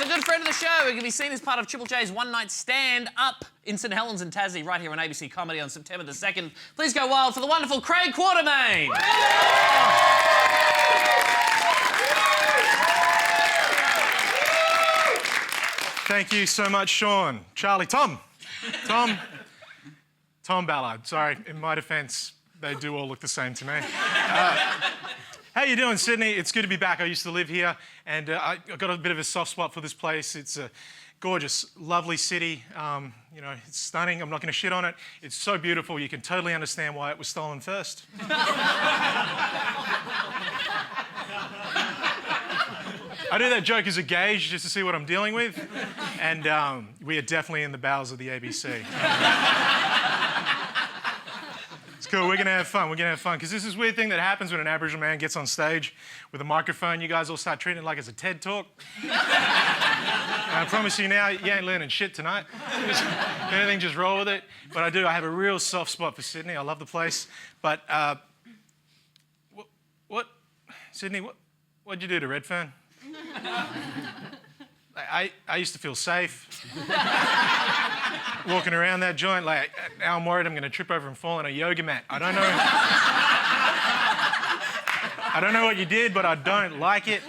is a good friend of the show. It can be seen as part of Triple J's One Night Stand Up in St Helens and Tassie, right here on ABC Comedy on September the 2nd. Please go wild for the wonderful Craig Quartermaine. Thank you so much, Sean. Charlie, Tom Ballard. Sorry, in my defence, they do all look the same to me. How you doing, Sydney? It's good to be back. I used to live here, and I've got a bit of a soft spot for this place. It's a gorgeous, lovely city. You know, it's stunning. I'm not going to shit on it. It's so beautiful, you can totally understand why it was stolen first. I do that joke as a gauge just to see what I'm dealing with, and we are definitely in the bowels of the ABC. It's cool, we're gonna have fun, because this is a weird thing that happens when an Aboriginal man gets on stage with a microphone. You guys all start treating it like it's a TED Talk. And I promise you now, you ain't learning shit tonight. If anything, just roll with it. But I have a real soft spot for Sydney. I love the place. But, Sydney, what'd you do to Redfern? I used to feel safe walking around that joint. Like, now I'm worried I'm going to trip over and fall on a yoga mat. I don't know what you did, but I don't like it.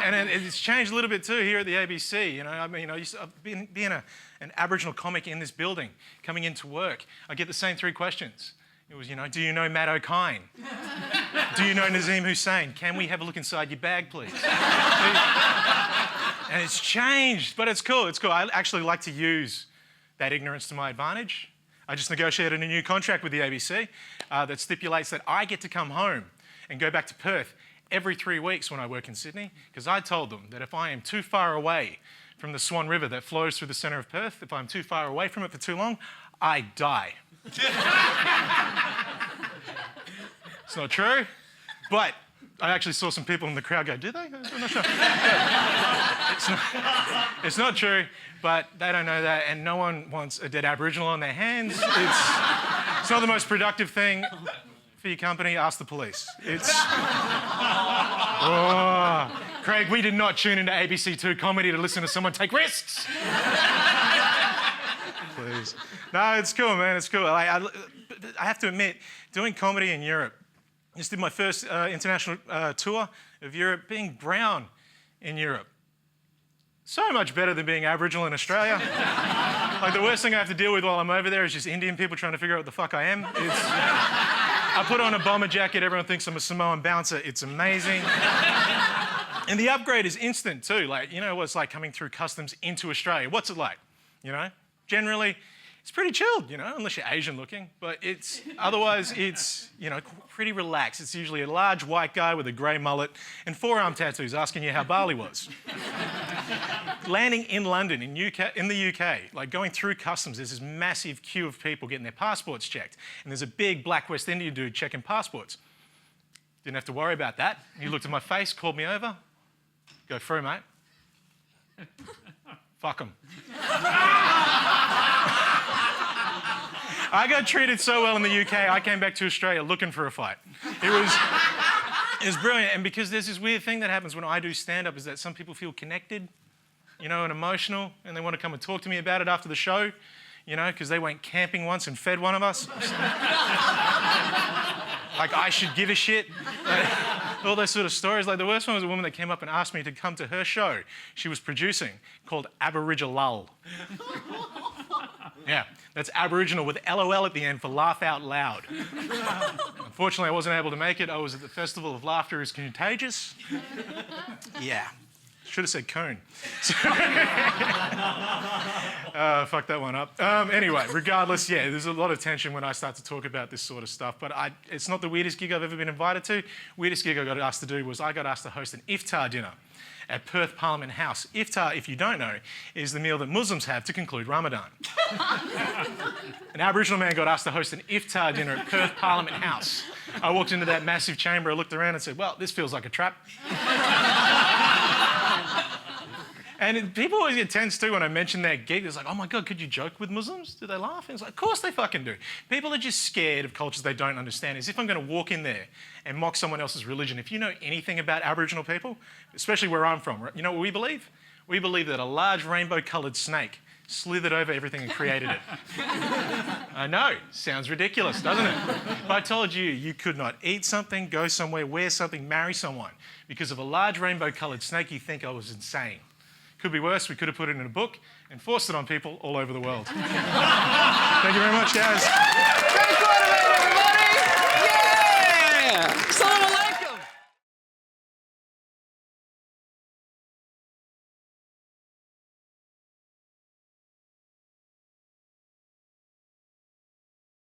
And it's changed a little bit too here at the ABC. You know, I mean, I've been being an Aboriginal comic in this building, coming into work. I get the same 3 questions. It was, you know, do you know Matt O'Kine? Do you know Nazim Hussain? Can we have a look inside your bag, please? And it's changed, but it's cool. It's cool. I actually like to use that ignorance to my advantage. I just negotiated a new contract with the ABC that stipulates that I get to come home and go back to Perth every 3 weeks when I work in Sydney, because I told them that if I am too far away from the Swan River that flows through the centre of Perth, if I'm too far away from it for too long, I die. It's not true, but I actually saw some people in the crowd go, do they? I'm not sure. It's not true, but they don't know that, and no one wants a dead Aboriginal on their hands. It's not the most productive thing for your company. Ask the police. Oh, Craig, we did not tune into ABC2 comedy to listen to someone take risks. Please. No, it's cool, man. It's cool. I have to admit, doing comedy in Europe, I just did my first international tour of Europe, being brown in Europe. So much better than being Aboriginal in Australia. Like, the worst thing I have to deal with while I'm over there is just Indian people trying to figure out what the fuck I am. I put on a bomber jacket, everyone thinks I'm a Samoan bouncer. It's amazing. And the upgrade is instant too. Like, you know what it's like coming through customs into Australia? What's it like? You know? Generally, it's pretty chilled, you know, unless you're Asian looking, but otherwise it's, you know, pretty relaxed. It's usually a large white guy with a grey mullet and forearm tattoos asking you how Bali was. Landing in London, in the UK, like going through customs, there's this massive queue of people getting their passports checked, and there's a big black West Indian dude checking passports. Didn't have to worry about that. He looked at my face, called me over. Go through, mate. Fuck him. I got treated so well in the UK, I came back to Australia looking for a fight. It was brilliant. And because there's this weird thing that happens when I do stand-up is that some people feel connected, you know, and emotional, and they want to come and talk to me about it after the show, you know, because they went camping once and fed one of us. Like, I should give a shit. All those sort of stories. Like, the worst one was a woman that came up and asked me to come to her show she was producing called Aboriginal. Yeah, that's Aboriginal with LOL at the end for laugh out loud. Unfortunately, I wasn't able to make it. I was at the Festival of Laughter is Contagious. Yeah. Should have said cone. Fuck that one up. Anyway, regardless, yeah, there's a lot of tension when I start to talk about this sort of stuff, but it's not the weirdest gig I've ever been invited to. Weirdest gig I got asked to do was I got asked to host an iftar dinner at Perth Parliament House. Iftar, if you don't know, is the meal that Muslims have to conclude Ramadan. An Aboriginal man got asked to host an iftar dinner at Perth Parliament House. I walked into that massive chamber, I looked around and said, well, this feels like a trap. And people always get tense too when I mention that gig. It's like, oh my God, could you joke with Muslims? Do they laugh? And it's like, of course they fucking do. People are just scared of cultures they don't understand. As if I'm going to walk in there and mock someone else's religion. If you know anything about Aboriginal people, especially where I'm from, you know what we believe? We believe that a large rainbow-coloured snake slithered over everything and created it. I know, sounds ridiculous, doesn't it? If I told you you could not eat something, go somewhere, wear something, marry someone because of a large rainbow-coloured snake, you think I was insane. Could be worse, we could have put it in a book and forced it on people all over the world. Thank you very much, guys. Craig Quartermaine, everybody! Yeah! So